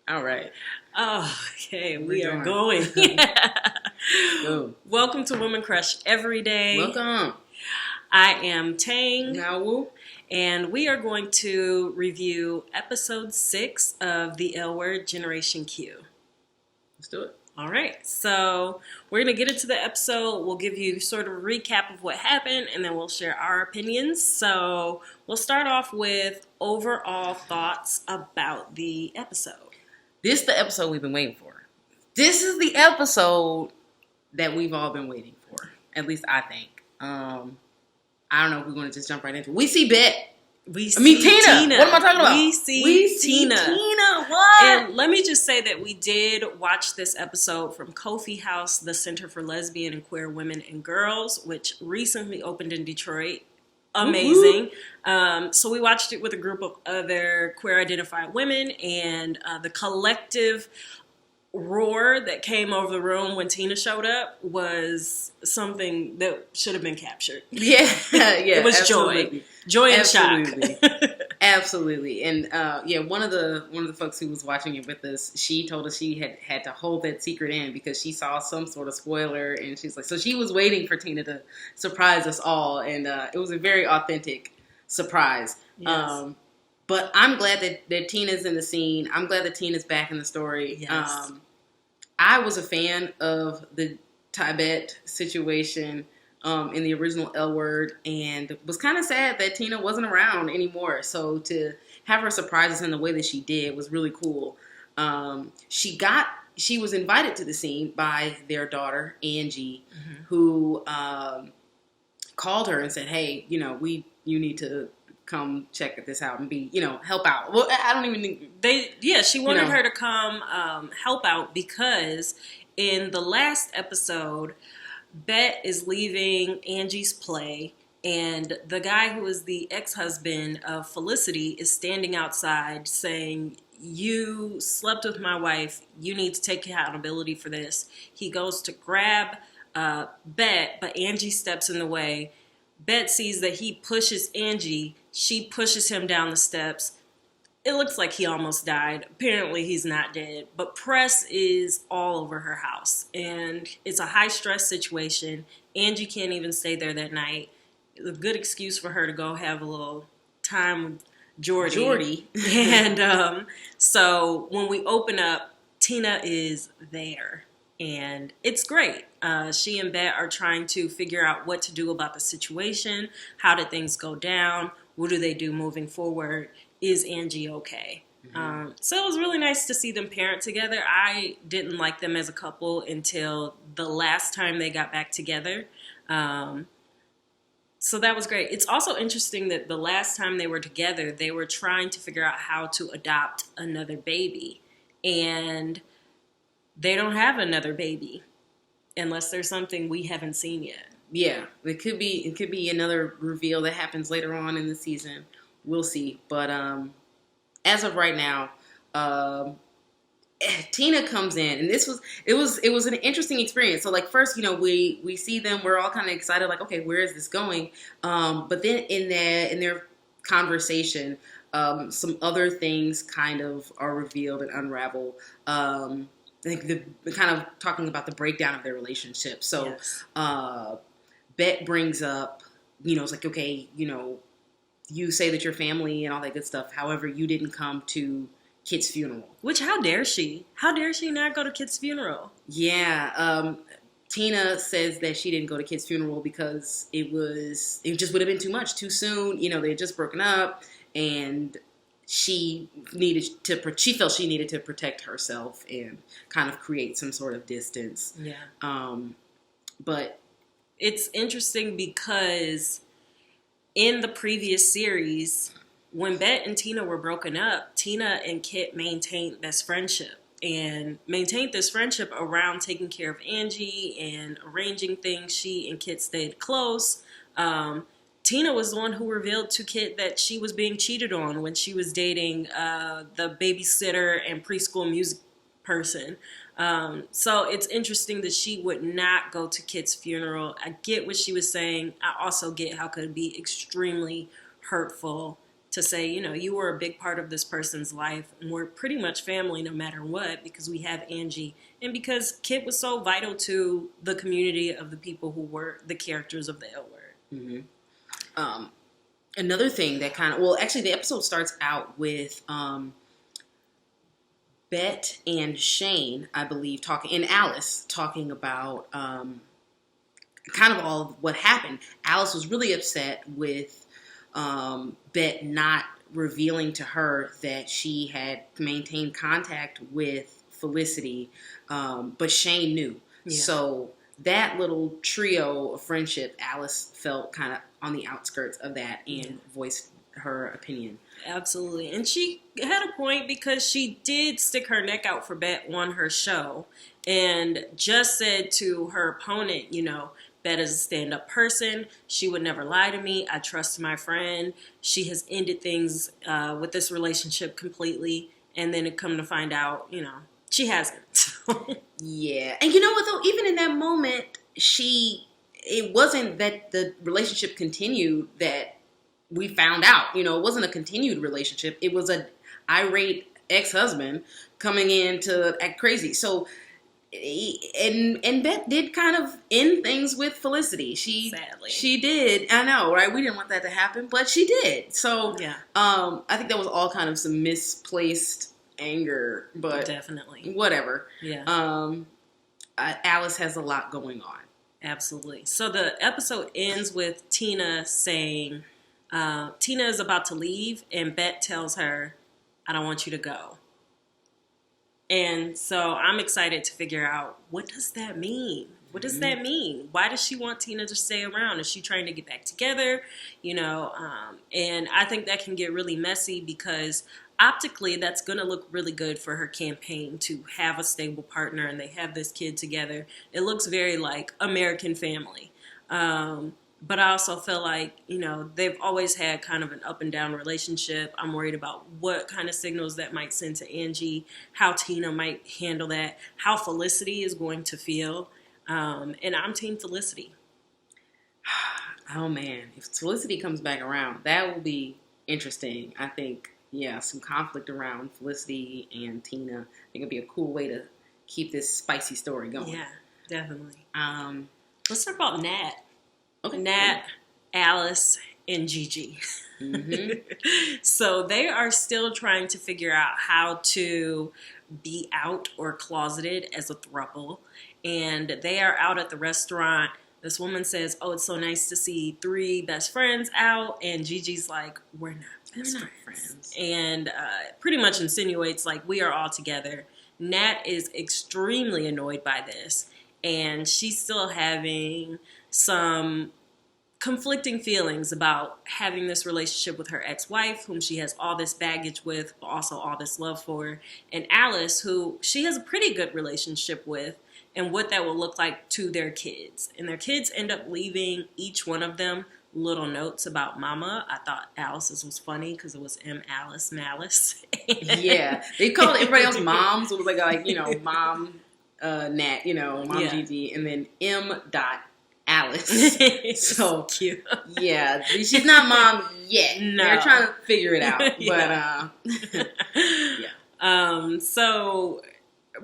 All right. Oh, okay, we We're are going. Go. Welcome to Women Crush Every Day. Welcome. I am Tang, Tang and Al Wu. and we are going to review episode 6 of the L Word Generation Q. Let's do it. All right, so we're going to get into the episode. We'll give you sort of a recap of what happened, and then we'll share our opinions. So we'll start off with overall thoughts about the episode. This is the episode we've been waiting for. This is the episode that we've all been waiting for. At least I think. I don't know if we're going to just jump right into it. We see Bette. Tina. What am I talking about? We see Tina. What? And let me just say that we did watch this episode from Kofi House, the Center for Lesbian and Queer Women and Girls, which recently opened in Detroit. Amazing. So we watched it with a group of other queer identified women, and the collective roar that came over the room when Tina showed up was something that should have been captured. Yeah. It was absolutely. Joy and Absolutely. shock. Absolutely. And one of the folks who was watching it with us, she told us she had to hold that secret in because she saw some sort of spoiler, and she's like, so she was waiting for Tina to surprise us all, and it was a very authentic surprise. Yes. But I'm glad that Tina's in the scene. I'm glad that Tina's back in the story. Yes. I was a fan of the Tibet situation in the original L Word, and was kind of sad that Tina wasn't around anymore. So to have her surprise us in the way that she did was really cool. She was invited to the scene by their daughter, Angie, who called her and said, hey, you need to come check this out and be, help out. Well, I don't even think... she wanted her to come help out because in the last episode, Bette is leaving Angie's play, and the guy who is the ex-husband of Felicity is standing outside saying, you slept with my wife, you need to take accountability for this. He goes to grab Bette, but Angie steps in the way. Bette sees that he pushes Angie. She pushes him down the steps. It looks like he almost died. Apparently, he's not dead. But press is all over her house. And it's a high-stress situation. Angie can't even stay there that night. It's a good excuse for her to go have a little time with Jordy. And so when we open up, Tina is there. And it's great. She and Bette are trying to figure out what to do about the situation. How did things go down? What do they do moving forward? Is Angie okay? So it was really nice to see them parent together. I didn't like them as a couple until the last time they got back together. So that was great. It's also interesting that the last time they were together, they were trying to figure out how to adopt another baby. And they don't have another baby unless there's something we haven't seen yet. Yeah, it could be another reveal that happens later on in the season. We'll see. But as of right now, Tina comes in, and it was an interesting experience. So like first, we see them, we're all kind of excited, like, okay, where is this going? But then in their conversation, some other things kind of are revealed and unravel. I think the kind of talking about the breakdown of their relationship. So, yes. Bette brings up, it's like, okay, you say that you're family and all that good stuff. However, you didn't come to Kit's funeral. Which, how dare she? How dare she not go to Kit's funeral? Yeah. Tina says that she didn't go to Kit's funeral because it just would have been too much, too soon. They had just broken up, and she felt she needed to protect herself and kind of create some sort of distance. Yeah. But it's interesting because in the previous series, when Bette and Tina were broken up, Tina and Kit maintained this friendship around taking care of Angie and arranging things. She and Kit stayed close. Tina was the one who revealed to Kit that she was being cheated on when she was dating the babysitter and preschool music person. So it's interesting that she would not go to Kit's funeral. I get what she was saying. I also get how it could be extremely hurtful to say, you were a big part of this person's life, and we're pretty much family no matter what, because we have Angie, and because Kit was so vital to the community of the people who were the characters of the L Word. Mm-hmm. Another thing that actually the episode starts out with Bette and Shane, I believe, and Alice talking about kind of all of what happened. Alice was really upset with Bette not revealing to her that she had maintained contact with Felicity, but Shane knew. Yeah. So that little trio of friendship, Alice felt kind of on the outskirts of that and voiced her opinion. Absolutely. And she had a point, because she did stick her neck out for Bette on her show and just said to her opponent, Bette is a stand-up person. She would never lie to me. I trust my friend. She has ended things with this relationship completely. And then it come to find out, she hasn't. Yeah. And you know what, though? Even in that moment, it wasn't that the relationship continued that we found out. It wasn't a continued relationship. It was an irate ex-husband coming in to act crazy. So, and Bette did kind of end things with Felicity. Sadly. She did. I know, right? We didn't want that to happen, but she did. So, yeah. I think that was all kind of some misplaced anger, but definitely whatever. Yeah. Alice has a lot going on. Absolutely. So the episode ends with Tina saying, Tina is about to leave, and Bette tells her, I don't want you to go. And so I'm excited to figure out, what does that mean? What does that mean? Why does she want Tina to stay around? Is she trying to get back together? And I think that can get really messy, because optically that's going to look really good for her campaign to have a stable partner, and they have this kid together. It looks very like American Family. But I also feel like, they've always had kind of an up and down relationship. I'm worried about what kind of signals that might send to Angie, how Tina might handle that, how Felicity is going to feel. And I'm Team Felicity. Oh, man. If Felicity comes back around, that will be interesting. I think, some conflict around Felicity and Tina. I think it'd be a cool way to keep this spicy story going. Yeah, definitely. Let's talk about Nat. Okay. Nat, yeah. Alice, and Gigi. Mm-hmm. So they are still trying to figure out how to be out or closeted as a throuple. And they are out at the restaurant. This woman says, oh, it's so nice to see 3 best friends out. And Gigi's like, we're not best friends. And pretty much insinuates, like, we are all together. Nat is extremely annoyed by this. And she's still having some conflicting feelings about having this relationship with her ex-wife, whom she has all this baggage with, but also all this love for, and Alice, who she has a pretty good relationship with, and what that will look like to their kids. And their kids end up leaving each one of them little notes about Mama. I thought Alice's was funny because it M. Alice Malice. Yeah, they called everybody else moms. It was like mom Nat, mom Gigi, and then M. Alice. So cute. Yeah, she's not mom yet. No. They're trying to figure it out. But yeah. So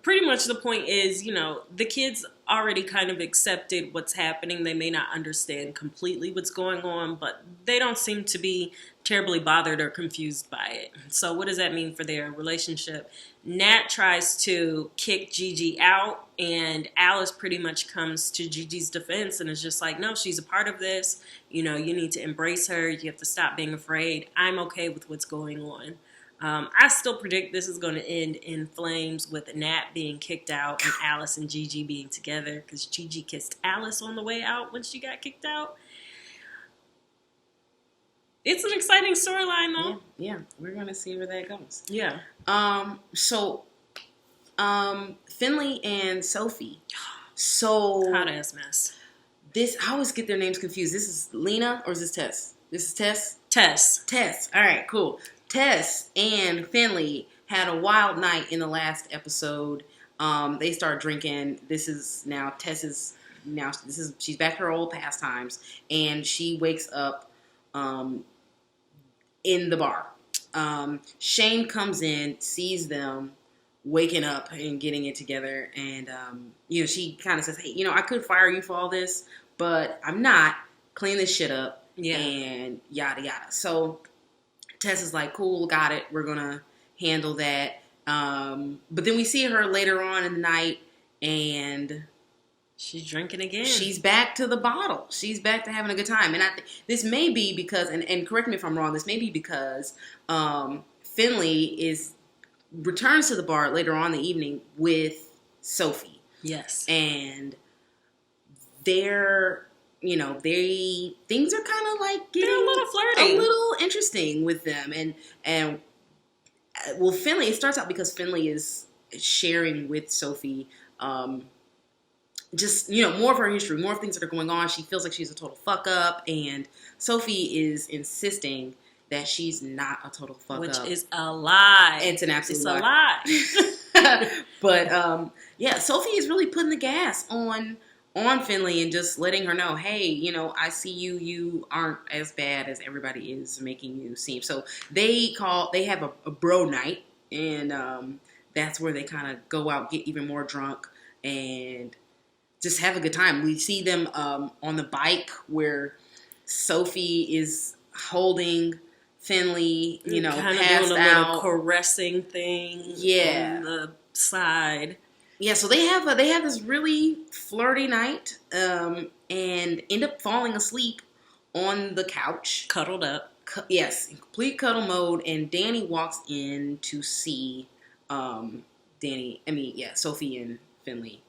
pretty much the point is, the kids already kind of accepted what's happening. They may not understand completely what's going on, but they don't seem to be terribly bothered or confused by it. So what does that mean for their relationship? Nat tries to kick Gigi out, and Alice pretty much comes to Gigi's defense and is just like, no, she's a part of this. You need to embrace her. You have to stop being afraid. I'm okay with what's going on. I still predict this is going to end in flames with Nat being kicked out and Alice and Gigi being together, because Gigi kissed Alice on the way out when she got kicked out. It's an exciting storyline, though. Yeah, we're going to see where that goes. Yeah. So, Finley and Sophie. So hot ass mess. I always get their names confused. This is Lena or is this Tess? This is Tess? Tess. All right, cool. Tess and Finley had a wild night in the last episode. They start drinking. She's back to her old pastimes, and she wakes up in the bar. Shane comes in, sees them waking up and getting it together, and she kind of says, "Hey, I could fire you for all this, but I'm not. Clean this shit up, and yada yada." So Tess is like, "Cool, got it. We're gonna handle that." But then we see her later on in the night, and she's drinking again. She's back to the bottle. She's back to having a good time. And I think this may be because, and correct me if I'm wrong, this may be because Finley returns to the bar later on in the evening with Sophie. Yes. And things are kind of like getting they're a little flirty, a little interesting with them. And Finley, it starts out because Finley is sharing with Sophie just, more of her history, more of things that are going on. She feels like she's a total fuck up, and Sophie is insisting that she's not a total fuck up. Which is a lie. It's an absolute lie. But, Sophie is really putting the gas on Finley and just letting her know, hey, I see you aren't as bad as everybody is making you seem. So they have a bro night, and that's where they kind of go out, get even more drunk, and just have a good time. We see them on the bike where Sophie is holding Finley, kind of passed doing a out, little caressing thing on the side. Yeah, so they have this really flirty night, and end up falling asleep on the couch, cuddled up. Yes, in complete cuddle mode. And Dani walks in to see Sophie and Finley.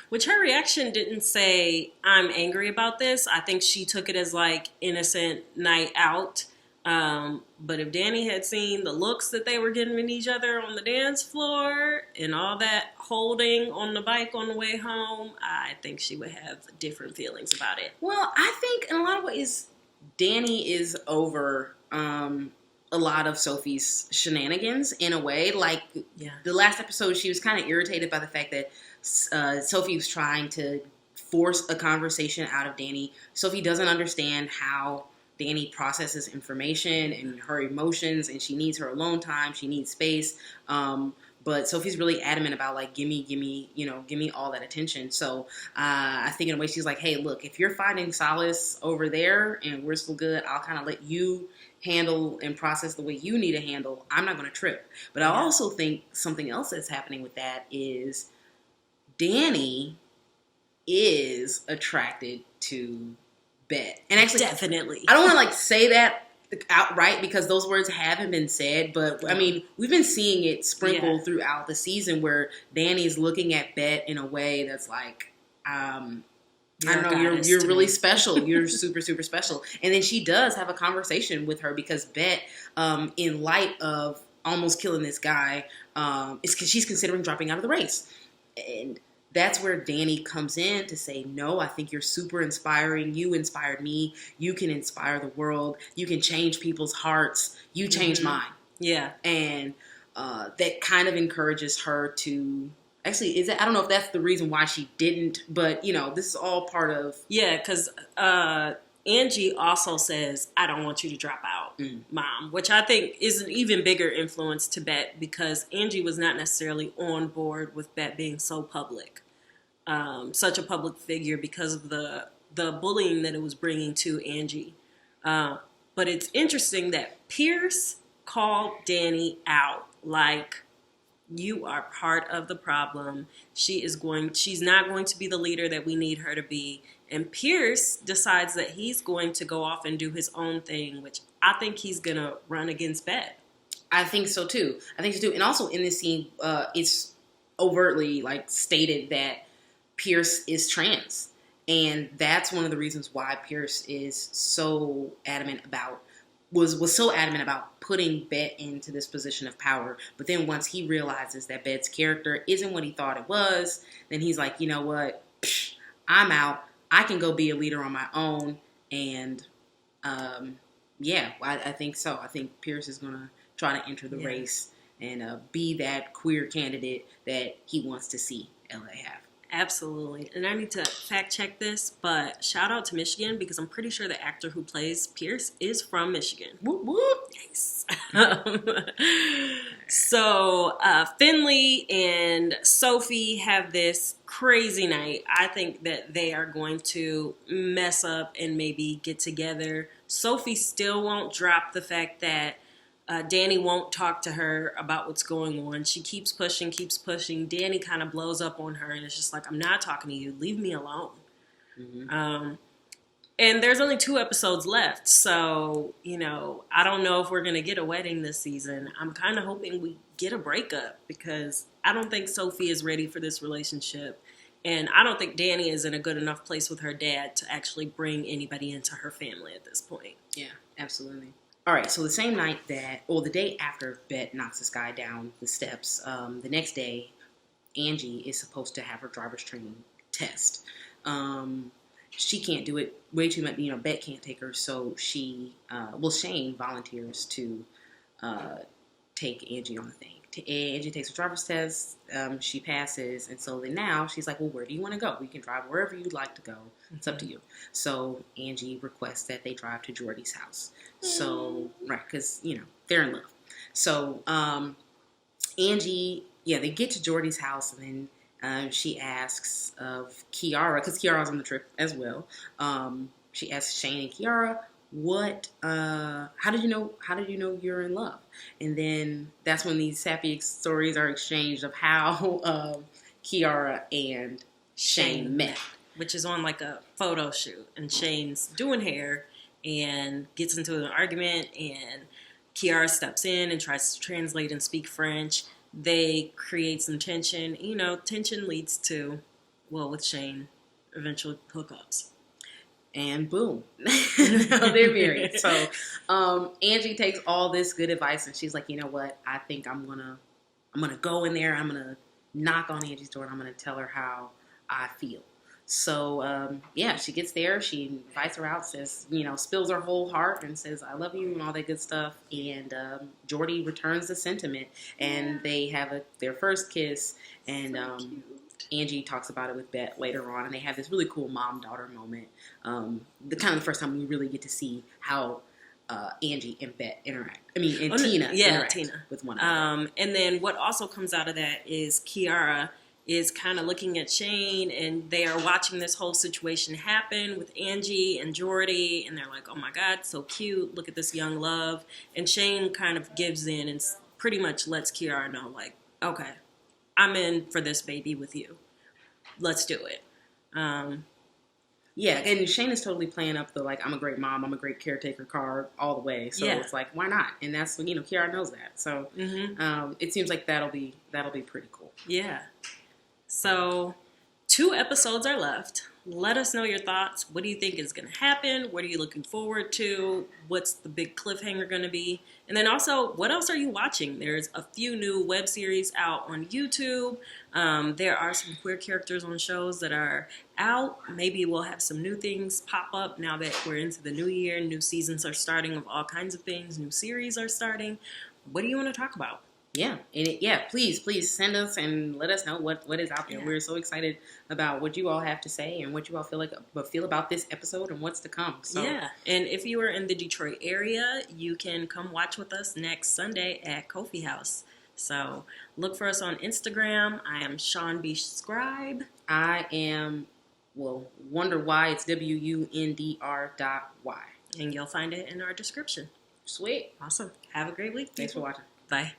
Which her reaction didn't say, "I'm angry about this." I think she took it as like innocent night out. But if Dani had seen the looks that they were giving each other on the dance floor and all that holding on the bike on the way home, I think she would have different feelings about it. Well, I think in a lot of ways, Dani is over a lot of Sophie's shenanigans in a way. Like, the last episode, she was kind of irritated by the fact that Sophie was trying to force a conversation out of Dani. Sophie doesn't understand how Dani processes information and her emotions, and she needs her alone time. She needs space. But Sophie's really adamant about, like, give me all that attention. So I think in a way she's like, hey, look, if you're finding solace over there and we're still good, I'll kind of let you handle and process the way you need to handle. I'm not going to trip. But I also think something else that's happening with that is Dani is attracted to Bette. And actually, definitely. I don't want to say that outright because those words haven't been said, but I mean, we've been seeing it sprinkled throughout the season where Dani's looking at Bette in a way that's like, I don't know, you're really special. You're super, super special. And then she does have a conversation with her because Bette, in light of almost killing this guy, she's considering dropping out of the race. And that's where Dani comes in to say, no, I think you're super inspiring. You inspired me. You can inspire the world. You can change people's hearts. You changed mine. Yeah. And that kind of encourages her to... Actually, I don't know if that's the reason why she didn't, but, this is all part of... Yeah, because Angie also says, I don't want you to drop out, Mom, which I think is an even bigger influence to Bette because Angie was not necessarily on board with Bette being so public, such a public figure because of the bullying that it was bringing to Angie. But it's interesting that Pierce called Dani out like... You are part of the problem. She's not going to be the leader that we need her to be. And Pierce decides that he's going to go off and do his own thing, which I think he's going to run against Bette. I think so too. And also in this scene, it's overtly stated that Pierce is trans. And that's one of the reasons why Pierce is so adamant about was so adamant about putting Bette into this position of power. But then once he realizes that Bette's character isn't what he thought it was, then he's like, you know what? I'm out. I can go be a leader on my own. And I think so. I think Pierce is going to try to enter the race and be that queer candidate that he wants to see LA have. Absolutely. And I need to fact check this, but shout out to Michigan because I'm pretty sure the actor who plays Pierce is from Michigan. Whoop, whoop. Nice. So Finley and Sophie have this crazy night. I think that they are going to mess up and maybe get together. Sophie still won't drop the fact that Dani won't talk to her about what's going on. She keeps pushing. Dani kind of blows up on her and it's just like, I'm not talking to you. Leave me alone. Mm-hmm. And there's only 2 episodes left. So, I don't know if we're going to get a wedding this season. I'm kind of hoping we get a breakup because I don't think Sophie is ready for this relationship. And I don't think Dani is in a good enough place with her dad to actually bring anybody into her family at this point. Yeah, absolutely. All right, so the same night the day after Bette knocks this guy down the steps, the next day, Angie is supposed to have her driver's training test. She can't do it. Way too much. Bette can't take her, so Shane volunteers to take Angie on the thing. Angie takes her driver's test. She passes, and so then now she's like, "Well, where do you want to go? We can drive wherever you'd like to go. It's up to you." So Angie requests that they drive to Jordy's house. So right, because they're in love. So Angie, they get to Jordy's house, and then she asks of Kiara, because Kiara's on the trip as well. She asks Shane and Kiara, how did you know you're in love? And then that's when these sappy stories are exchanged of how Kiara and Shane met. Which is on like a photo shoot, and Shane's doing hair and gets into an argument, and Kiara steps in and tries to translate and speak French. They create some tension. Tension leads to, with Shane, eventual hookups. And boom, they're married. So Angie takes all this good advice, and she's like, you know what? I think I'm gonna go in there. I'm gonna knock on Angie's door, and I'm gonna tell her how I feel. So she gets there. She invites her out, says, spills her whole heart, and says, "I love you," and all that good stuff. And Jordy returns the sentiment, and they have their first kiss. And so Angie talks about it with Bette later on, and they have this really cool mom-daughter moment. The first time we really get to see how Angie and Bette interact. Tina interact with one another. And then what also comes out of that is Kiara is kind of looking at Shane, and they are watching this whole situation happen with Angie and Jordy, and they're like, oh my God, so cute, look at this young love. And Shane kind of gives in and pretty much lets Kiara know, like, okay, I'm in for this baby with you. Let's do it. And Shane is totally playing up the, like, I'm a great mom, I'm a great caretaker card all the way. So it's like, why not? And that's when, Kiara knows that. So it seems like that'll be pretty cool. Yeah. So 2 episodes are left. Let us know your thoughts. What do you think is going to happen? What are you looking forward to? What's the big cliffhanger going to be? And then also, what else are you watching? There's a few new web series out on YouTube. There are some queer characters on shows that are out. Maybe we'll have some new things pop up now that we're into the new year. New seasons are starting of all kinds of things. New series are starting. What do you want to talk about? Yeah, please send us and let us know what is out there. Yeah. We're so excited about what you all have to say and what you all feel about this episode and what's to come. So. Yeah, and if you are in the Detroit area, you can come watch with us next Sunday at Kofi House. So look for us on Instagram. I am Sean B. Scribe. I am, wonder why it's WUNDR.Y. And you'll find it in our description. Sweet. Awesome. Have a great week. Thanks for watching. Bye.